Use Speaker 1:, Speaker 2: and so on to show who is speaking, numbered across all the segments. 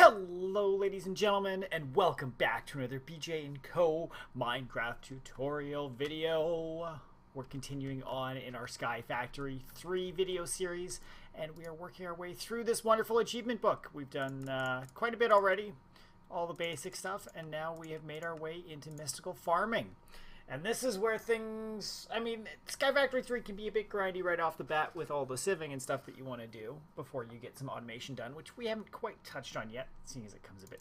Speaker 1: Hello ladies and gentlemen, and welcome back to another BJ&Co Minecraft tutorial video. We're continuing on in our Skyfactory 3 video series, and we are working our way through this wonderful achievement book. We've done quite a bit already, all the basic stuff, and now we have made our way into mystical farming. And this is where things, Skyfactory 3 can be a bit grindy right off the bat with all the sieving and stuff that you want to do before you get some automation done, which we haven't quite touched on yet, seeing as it comes a bit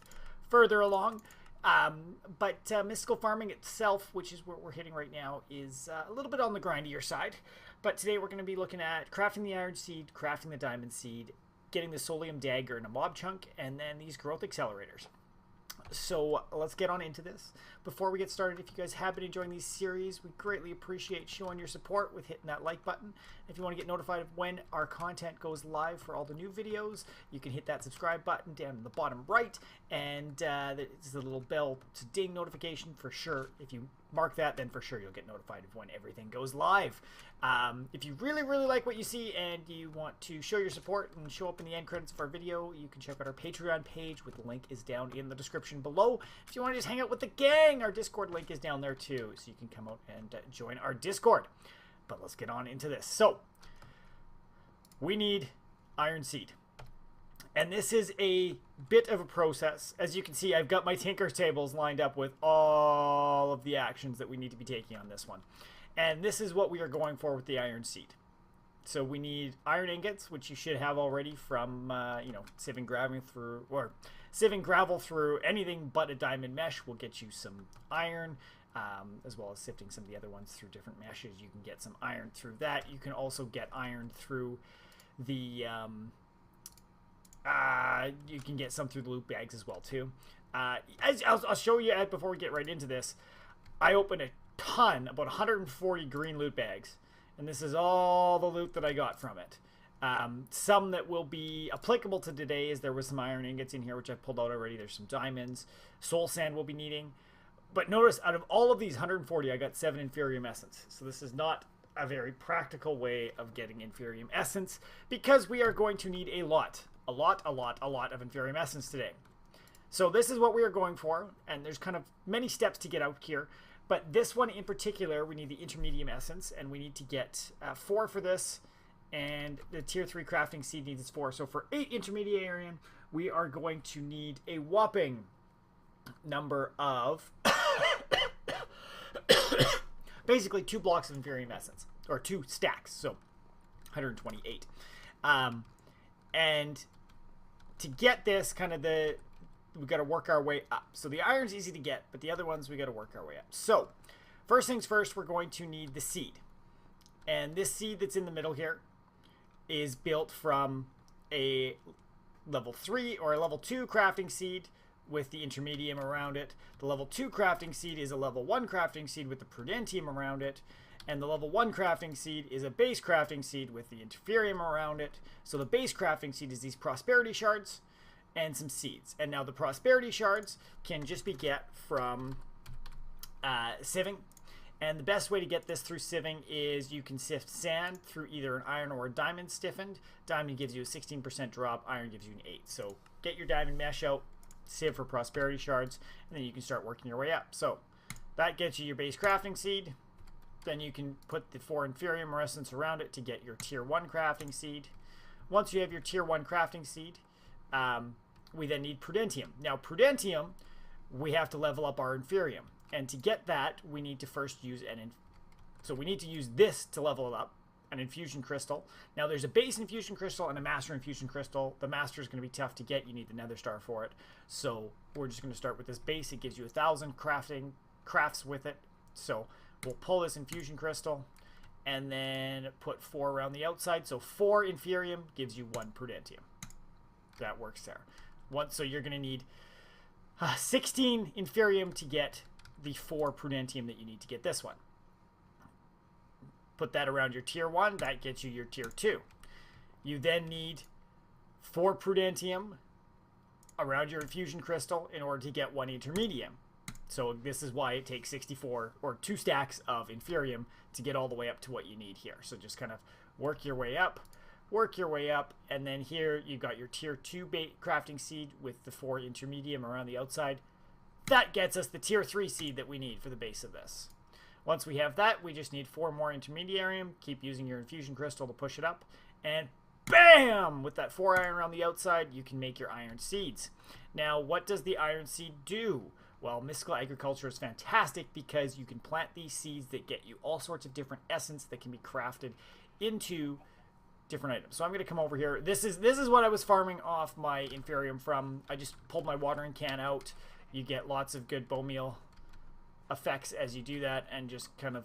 Speaker 1: further along. But mystical farming itself, which is what we're hitting right now, is a little bit on the grindier side. But today we're going to be looking at crafting the iron seed, crafting the diamond seed, getting the Soulium Dagger in a mob chunk, and then these growth accelerators. So let's get on into this. Before we get started, if you guys have been enjoying these series, we greatly appreciate showing your support with hitting that like button. If you want to get notified of when our content goes live for all the new videos, you can hit that subscribe button down in the bottom right, and it's a little bell to ding notification for sure. If you mark that, then for sure you'll get notified of when everything goes live. If you really like what you see and you want to show your support and show up in the end credits of our video, you can check out our Patreon page, with the link is down in the description below. If you want to just hang out with the gang, our Discord link is down there too, so you can come out and join our Discord. But let's get on into this. So we need iron seed, and this is a bit of a process. As you can see, I've got my tinker's tables lined up with all of the actions that we need to be taking on this one. And this is what we are going for with the iron seed. So we need iron ingots, which you should have already from, sieving gravel through anything but a diamond mesh will get you some iron, as well as sifting some of the other ones through different meshes. You can get some iron through that. You can also get iron through the, you can get some through the loot bags as well too. I'll show you before we get right into this. I opened a ton, about 140 green loot bags, and this is all the loot that I got from it. Some that will be applicable to today is there was some iron ingots in here, which I've pulled out already. There's some diamonds, soul sand we'll be needing. But notice, out of all of these 140, I got 7 inferium essence. So this is not a very practical way of getting inferium essence, because we are going to need a lot of inferium essence today. So this is what we are going for, and there's kind of many steps to get out here. But this one in particular, we need the intermedium essence, and we need to get 4 for this, and the tier 3 crafting seed needs 4. So for 8 intermediarium, we are going to need a whopping number of basically 2 blocks of inferium essence, or 2 stacks, so 128. And to get this, we've got to work our way up. So the iron's easy to get, but the other ones we got to work our way up. So first things first, we're going to need the seed. And this seed that's in the middle here is built from a level 3 or a level 2 crafting seed with the intermedium around it. The level 2 crafting seed is a level 1 crafting seed with the prudentium around it. And the level 1 crafting seed is a base crafting seed with the inferium around it. So the base crafting seed is these prosperity shards and some seeds. And now the prosperity shards can just be get from sieving. And the best way to get this through sieving is you can sift sand through either an iron or a diamond stiffened. Diamond gives you a 16% drop, iron gives you an 8. So get your diamond mesh out, sieve for prosperity shards, and then you can start working your way up. So that gets you your base crafting seed. Then you can put the 4 inferium essence around it to get your tier 1 crafting seed. Once you have your tier 1 crafting seed, we then need prudentium. Now prudentium, we have to level up our inferium, and to get that we need to first use so we need to use this to level it up, an infusion crystal. Now there's a base infusion crystal and a master infusion crystal. The master is going to be tough to get. You need the nether star for it, so we're just going to start with this base. It gives you 1,000 crafts with it, so we'll pull this infusion crystal and then put 4 around the outside. So 4 inferium gives you 1 prudentium. That works there. So you're going to need 16 inferium to get the 4 prudentium that you need to get this one. Put that around your tier 1. That gets you your tier 2. You then need 4 prudentium around your infusion crystal in order to get 1 intermedium. So this is why it takes 64 or 2 stacks of inferium to get all the way up to what you need here. So just kind of work your way up. work your way up, and then here you got your tier 2 bait crafting seed with the 4 intermedium around the outside. That gets us the tier 3 seed that we need for the base of this. Once we have that, we just need 4 more intermediarium. Keep using your infusion crystal to push it up, and bam! With that 4 iron around the outside, you can make your iron seeds. Now, what does the iron seed do? Well, mystical agriculture is fantastic because you can plant these seeds that get you all sorts of different essence that can be crafted into different items. So I'm going to come over here. This is what I was farming off my inferium from. I just pulled my watering can out. You get lots of good bone meal effects as you do that, and just kind of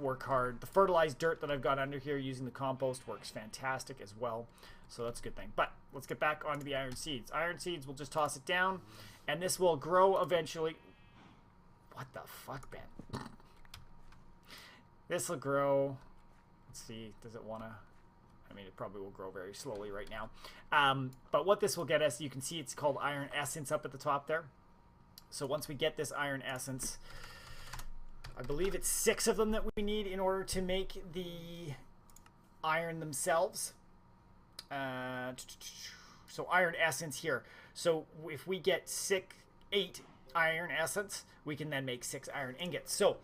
Speaker 1: work hard. The fertilized dirt that I've got under here using the compost works fantastic as well, so that's a good thing. But let's get back onto the iron seeds. Iron seeds, we'll just toss it down, and this will grow eventually. What the fuck, Ben? This will grow. Let's see, does it want to? I mean, it probably will grow very slowly right now. But what this will get us, you can see it's called iron essence up at the top there. So once we get this iron essence, I believe it's 6 of them that we need in order to make the iron themselves. So iron essence here. So if we get 8 iron essence, we can then make 6 iron ingots. So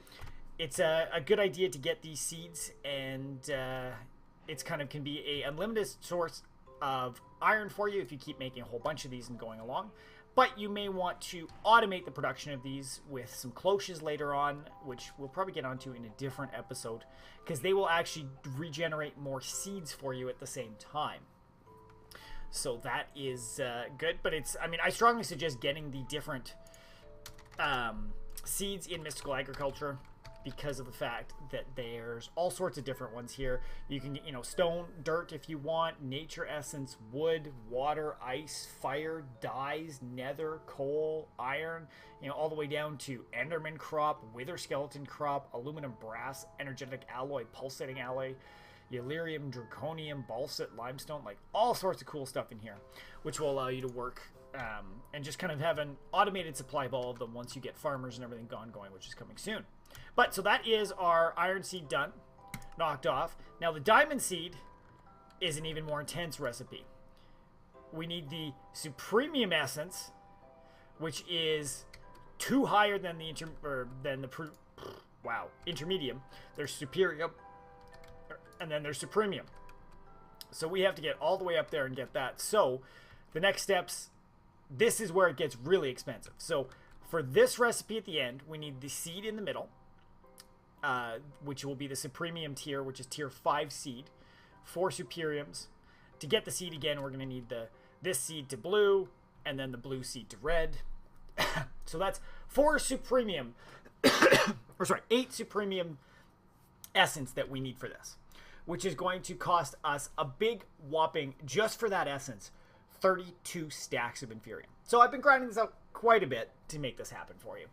Speaker 1: it's a good idea to get these seeds, and it's kind of can be a unlimited source of iron for you if you keep making a whole bunch of these and going along. But you may want to automate the production of these with some cloches later on, which we'll probably get onto in a different episode, because they will actually regenerate more seeds for you at the same time. So that is good, but it's, I mean, I strongly suggest getting the different seeds in mystical agriculture, because of the fact that there's all sorts of different ones here. You can get, stone, dirt if you want, nature essence, wood, water, ice, fire, dyes, nether, coal, iron, all the way down to enderman crop, wither skeleton crop, aluminum brass, energetic alloy, pulsating alloy, Illyrium, draconium, balsite, limestone, like all sorts of cool stuff in here, which will allow you to work and just kind of have an automated supply of all of them once you get farmers and everything going, which is coming soon. But so that is our iron seed done, knocked off. Now the diamond seed is an even more intense recipe. We need the supremium essence, which is 2 higher than the intermedium. There's superium, and then there's supremium. So we have to get all the way up there and get that. So the next steps, this is where it gets really expensive. So for this recipe at the end, we need the seed in the middle, which will be the supremium tier, which is tier 5 seed, 4 superiums. To get the seed again, we're going to need this seed to blue, and then the blue seed to red. So that's 4 supremium, or sorry, 8 supremium essence that we need for this, which is going to cost us a big whopping, just for that essence, 32 stacks of inferium. So I've been grinding this out quite a bit to make this happen for you.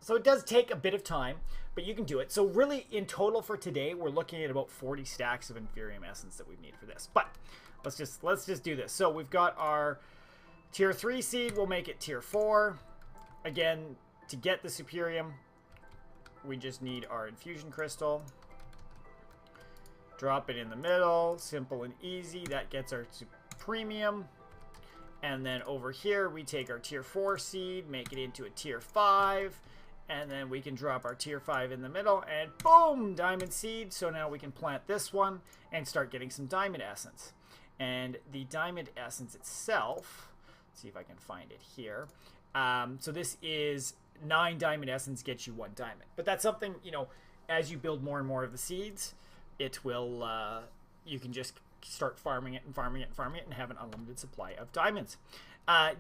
Speaker 1: So it does take a bit of time, but you can do it. So really, in total for today, we're looking at about 40 stacks of inferium essence that we need for this. But let's just do this. So we've got our tier 3 seed. We'll make it tier 4. Again, to get the superium, we just need our infusion crystal. Drop it in the middle. Simple and easy. That gets our supremium. And then over here, we take our tier 4 seed, make it into a tier 5. And then we can drop our tier 5 in the middle, and boom, diamond seed. So now we can plant this one and start getting some diamond essence. And the diamond essence itself, let's see if I can find it here. So this is 9 diamond essence gets you 1 diamond. But that's something, as you build more and more of the seeds, it will, you can just start farming it and farming it and farming it and have an unlimited supply of diamonds.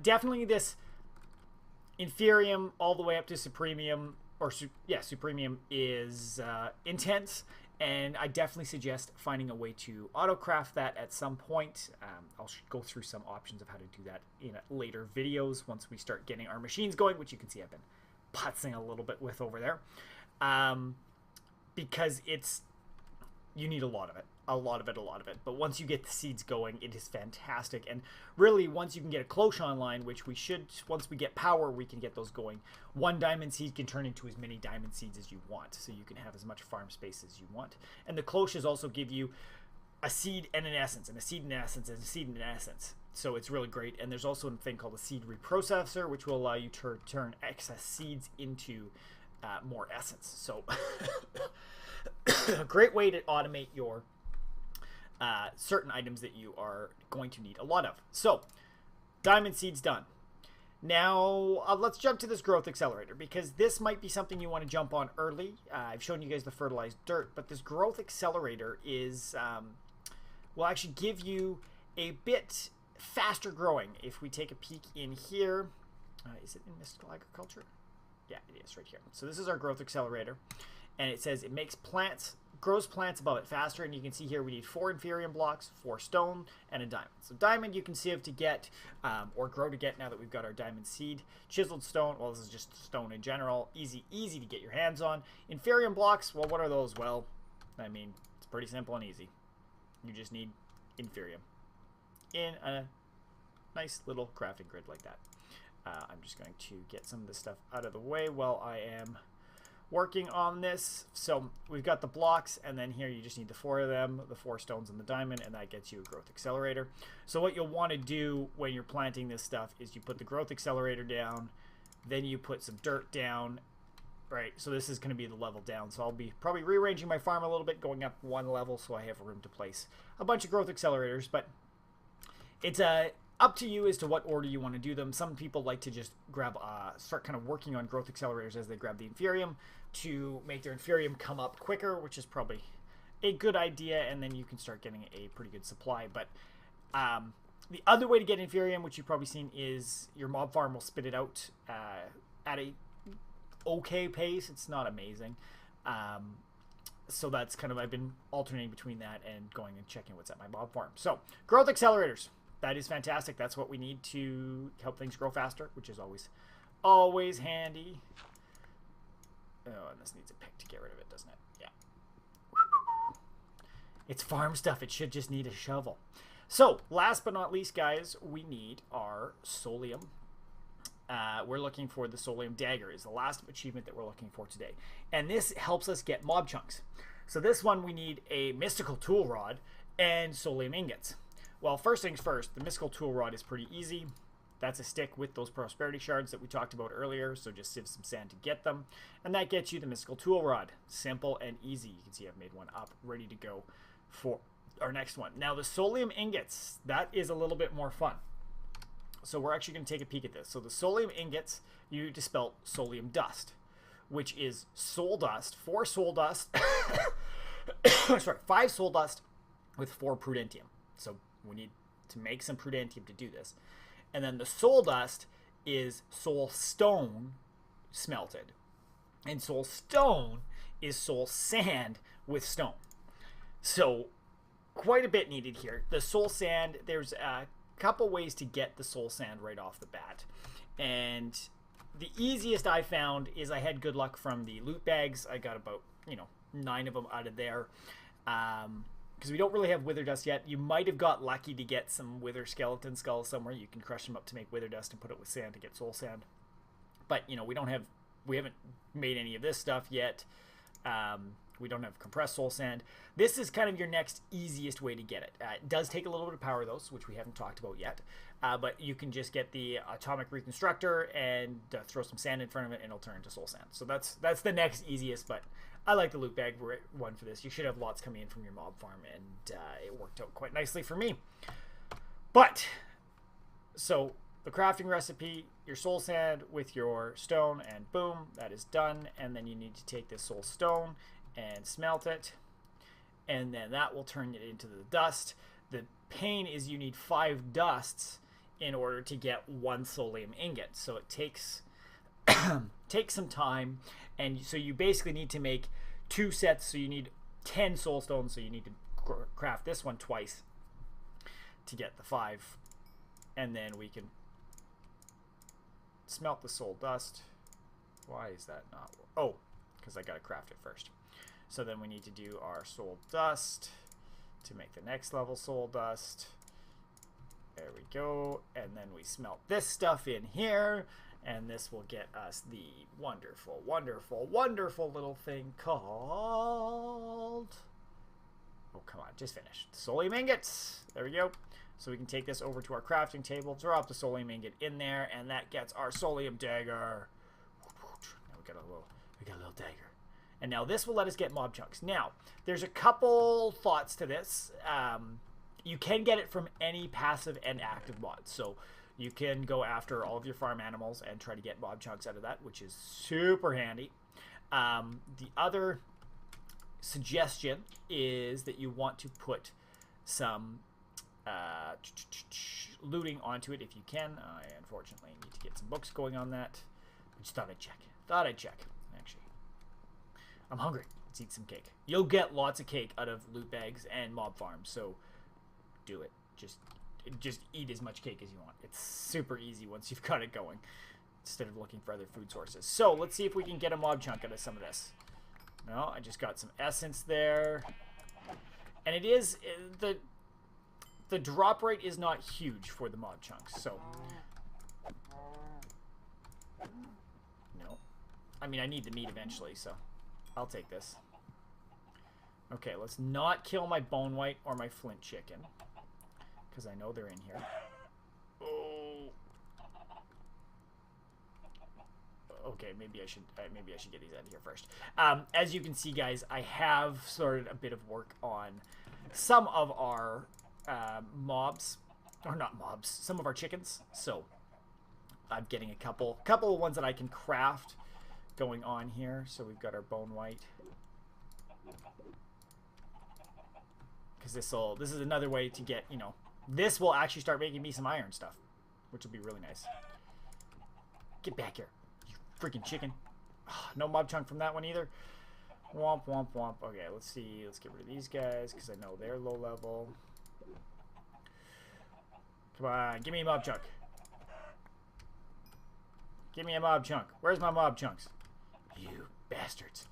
Speaker 1: Definitely this inferium all the way up to supremium, supremium is intense, and I definitely suggest finding a way to auto-craft that at some point. I'll go through some options of how to do that in later videos once we start getting our machines going, which you can see I've been putzing a little bit with over there, because you need a lot of it. But once you get the seeds going, it is fantastic. And really, once you can get a cloche online, which we should, once we get power, we can get those going. 1 diamond seed can turn into as many diamond seeds as you want, so you can have as much farm space as you want. And the cloches also give you a seed and an essence, and a seed and an essence, and a seed and an essence. So it's really great. And there's also a thing called a seed reprocessor, which will allow you to turn excess seeds into more essence. So a great way to automate your certain items that you are going to need a lot of. So diamond seeds done. Now let's jump to this growth accelerator, because this might be something you want to jump on early. I've shown you guys the fertilized dirt, but this growth accelerator is will actually give you a bit faster growing. If we take a peek in here, is it in mystical agriculture? Yeah, it is right here. So this is our growth accelerator, and it says it makes plants, grows plants above it faster. And you can see here we need 4 inferium blocks, 4 stone, and a diamond. So diamond you can sieve to get or grow to get now that we've got our diamond seed. Chiseled stone, well, this is just stone in general, easy to get your hands on. Inferium blocks, well, what are those? Well, I mean, it's pretty simple and easy. You just need inferium in a nice little crafting grid like that. I'm just going to get some of this stuff out of the way while I am working on this. So we've got the blocks, and then here you just need the 4 of them, the 4 stones and the diamond, and that gets you a growth accelerator. So what you'll want to do when you're planting this stuff is you put the growth accelerator down, then you put some dirt down, right? So this is going to be the level down. So I'll be probably rearranging my farm a little bit, going up 1 level so I have room to place a bunch of growth accelerators. But it's up to you as to what order you want to do them. Some people like to just grab, start kind of working on growth accelerators as they grab the inferium to make their inferium come up quicker, which is probably a good idea, and then you can start getting a pretty good supply. But the other way to get inferium, which you've probably seen, is your mob farm will spit it out at a okay pace. It's not amazing. So that's kind of, I've been alternating between that and going and checking what's at my mob farm. So growth accelerators. That is fantastic. That's what we need to help things grow faster, which is always handy. Oh, and this needs a pick to get rid of it, doesn't it? Yeah. It's farm stuff. It should just need a shovel. So, last but not least, guys, we need our Soulium. We're looking for the Soulium Dagger is the last achievement that we're looking for today. And this helps us get mob chunks. So this one we need a mystical tool rod and Soulium ingots. Well, first things first, the mystical tool rod is pretty easy. That's a stick with those prosperity shards that we talked about earlier, so just sieve some sand to get them. And that gets you the mystical tool rod. Simple and easy. You can see I've made one up, ready to go for our next one. Now the Soulium ingots, that is a little bit more fun. So we're actually going to take a peek at this. So the Soulium ingots, you need to spell Soulium dust, which is soul dust, 4 soul dust, sorry, 5 soul dust with 4 prudentium. So we need to make some prudentium to do this. And then the soul dust is soul stone smelted. And soul stone is soul sand with stone. So quite a bit needed here. The soul sand, there's a couple ways to get the soul sand right off the bat. And the easiest I found is I had good luck from the loot bags. I got about, 9 of them out of there. Because we don't really have wither dust yet. You might have got lucky to get some wither skeleton skulls somewhere. You can crush them up to make wither dust and put it with sand to get soul sand. But we haven't made any of this stuff yet. We don't have compressed soul sand. This is kind of your next easiest way to get it. It does take a little bit of power though, which we haven't talked about yet. But you can just get the atomic reconstructor and throw some sand in front of it, and it'll turn into soul sand. So that's the next easiest. But I like the loot bag one for this. You should have lots coming in from your mob farm, and it worked out quite nicely for me. But so the crafting recipe, your soul sand with your stone, and boom, that is done. And then you need to take this soul stone and smelt it, and then that will turn it into the dust. The pain is you need 5 dusts in order to get 1 Soulium ingot, so it takes some time. And so you basically need to make 2 sets, so you need 10 soul stones, so you need to craft this one twice to get the 5, and then we can smelt the soul dust. Why is that not? Oh, because I gotta craft it first. So then we need to do our soul dust to make the next level soul dust. There we go. And then we smelt this stuff in here, and this will get us the wonderful, wonderful, wonderful little thing called Oh, come on. Just finish. Solium ingots. There we go. So we can take this over to our crafting table, drop the Solium ingot in there, and that gets our Soulium Dagger. Now we got a little dagger. And now this will let us get mob chunks. Now, there's a couple thoughts to this. You can get it from any passive and active mods. So you can go after all of your farm animals and try to get mob chunks out of that, which is super handy. The other suggestion is that you want to put some looting onto it if you can. I unfortunately need to get some books going on that. I just thought I'd check. Actually, I'm hungry. Let's eat some cake. You'll get lots of cake out of loot bags and mob farms, so do it. Just eat as much cake as you want. It's super easy once you've got it going, instead of looking for other food sources. So let's see if we can get a mob chunk out of some of this. No, I just got some essence there, and it is the drop rate is not huge for the mob chunks, so no. I mean, I need the meat eventually, so I'll take this. Okay, let's not kill my bone white or my flint chicken, because I know they're in here. Oh. Okay, maybe I should get these out of here first. As you can see, guys, I have started a bit of work on some of our mobs, or not mobs, some of our chickens. So I'm getting a couple of ones that I can craft going on here. So we've got our bone white, because this is another way to get, you know, this will actually start making me some iron stuff, which will be really nice. Get back here, you freaking chicken. No mob chunk from that one either. Womp womp womp. Okay, let's see, let's get rid of these guys because I know they're low level. Come on, give me a mob chunk. Give me a mob chunk. Where's my mob chunks? You bastards.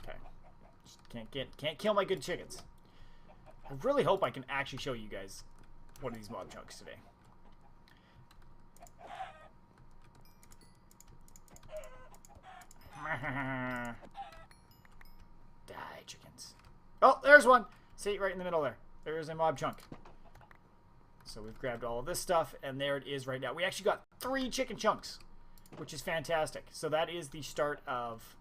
Speaker 1: Okay. Just can't kill my good chickens. I really hope I can actually show you guys one of these mob chunks today. Die, chickens. Oh, there's one. See, right in the middle there. There's a mob chunk. So we've grabbed all of this stuff, and there it is right now. We actually got 3 chicken chunks, which is fantastic. So that is the start of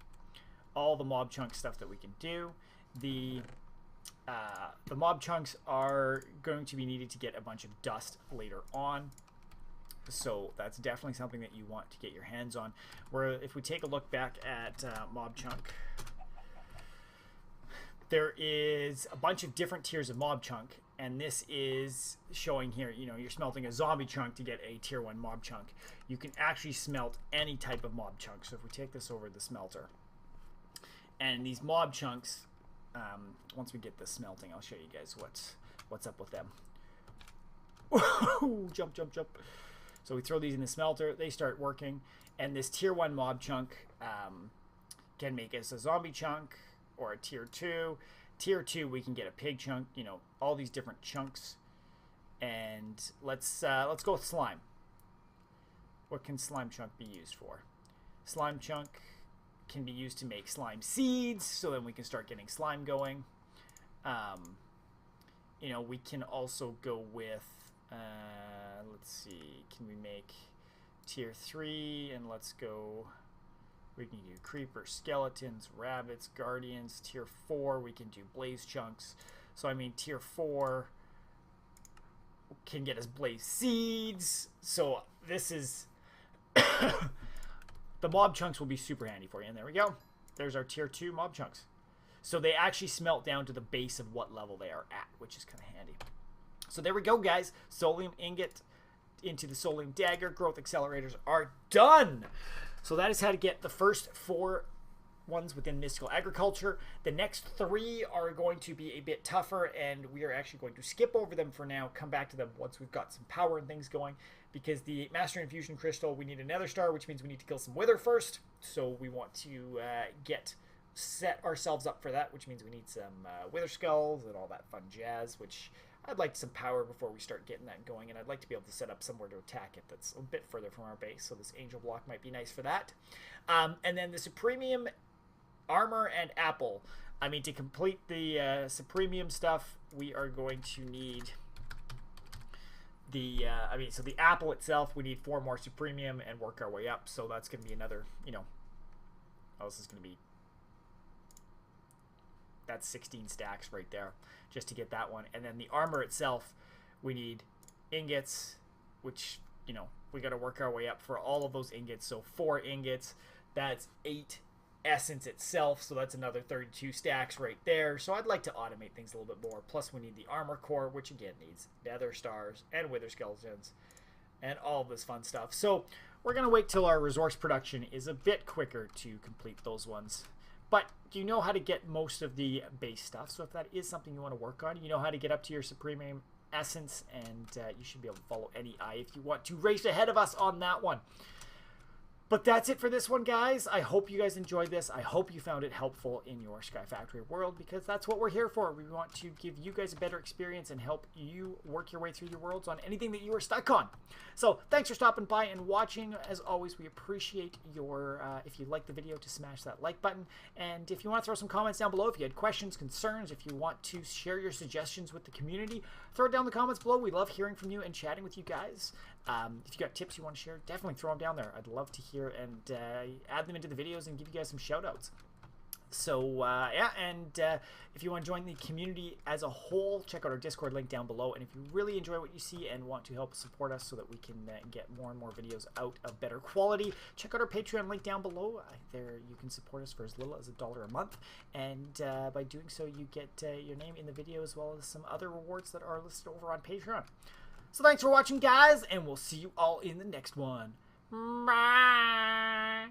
Speaker 1: all the mob chunk stuff that we can do. The mob chunks are going to be needed to get a bunch of dust later on. So that's definitely something that you want to get your hands on. Where if we take a look back at mob chunk, there is a bunch of different tiers of mob chunk, and this is showing here, you know, you're smelting a zombie chunk to get a tier 1 mob chunk. You can actually smelt any type of mob chunk. So if we take this over to the smelter, and these mob chunks, once we get this smelting, I'll show you guys what's up with them. Jump, jump, jump. So we throw these in the smelter, they start working, and this tier 1 mob chunk can make us a zombie chunk or a tier 2. Tier 2, we can get a pig chunk, you know, all these different chunks. And let's go with slime. What can slime chunk be used for? Slime chunk can be used to make slime seeds, so then we can start getting slime going. You know, we can also go with, let's see, can we make tier 3, and let's go, we can do creepers, skeletons, rabbits, guardians. Tier 4, we can do blaze chunks. So I mean, tier 4 can get us blaze seeds. So this is the mob chunks will be super handy for you. And there we go. There's our tier 2 mob chunks. So they actually smelt down to the base of what level they are at, which is kind of handy. So there we go, guys. Soulium ingot into the Soulium Dagger. Growth accelerators are done. So that is how to get the first 4 ones within mystical agriculture. The next 3 are going to be a bit tougher, and we are actually going to skip over them for now, come back to them once we've got some power and things going, because the Master Infusion Crystal, we need a Nether Star, which means we need to kill some Wither first. So we want to set ourselves up for that, which means we need some Wither Skulls and all that fun jazz, which I'd like some power before we start getting that going, and I'd like to be able to set up somewhere to attack it that's a bit further from our base, so this Angel Block might be nice for that. And then the Supremium armor and apple. I mean, to complete the supremium stuff, we are going to need the, so the apple itself, we need 4 more supremium and work our way up. So that's going to be another, oh, this is going to be, that's 16 stacks right there just to get that one. And then the armor itself, we need ingots, which, we got to work our way up for all of those ingots. So 4 ingots, that's 8 essence itself, so that's another 32 stacks right there. So I'd like to automate things a little bit more. Plus we need the armor core, which again needs nether stars and wither skeletons and all this fun stuff. So we're gonna wait till our resource production is a bit quicker to complete those ones. But you know how to get most of the base stuff, so if that is something you want to work on, you know how to get up to your supreme essence, and you should be able to follow any eye if you want to race ahead of us on that one. But that's it for this one, guys. I hope you guys enjoyed this. I hope you found it helpful in your Skyfactory world, because that's what we're here for. We want to give you guys a better experience and help you work your way through your worlds on anything that you are stuck on. So thanks for stopping by and watching. As always, we appreciate your, if you like the video, to smash that like button. And if you want to throw some comments down below, if you had questions, concerns, if you want to share your suggestions with the community, throw it down in the comments below. We love hearing from you and chatting with you guys. If you got tips you want to share, definitely throw them down there. I'd love to hear and add them into the videos and give you guys some shout outs. So yeah, and if you want to join the community as a whole, check out our Discord link down below. And if you really enjoy what you see and want to help support us so that we can get more and more videos out of better quality, check out our Patreon link down below. There you can support us for as little as $1 a month, and by doing so you get your name in the video as well as some other rewards that are listed over on Patreon. So thanks for watching, guys, and we'll see you all in the next one. Bye.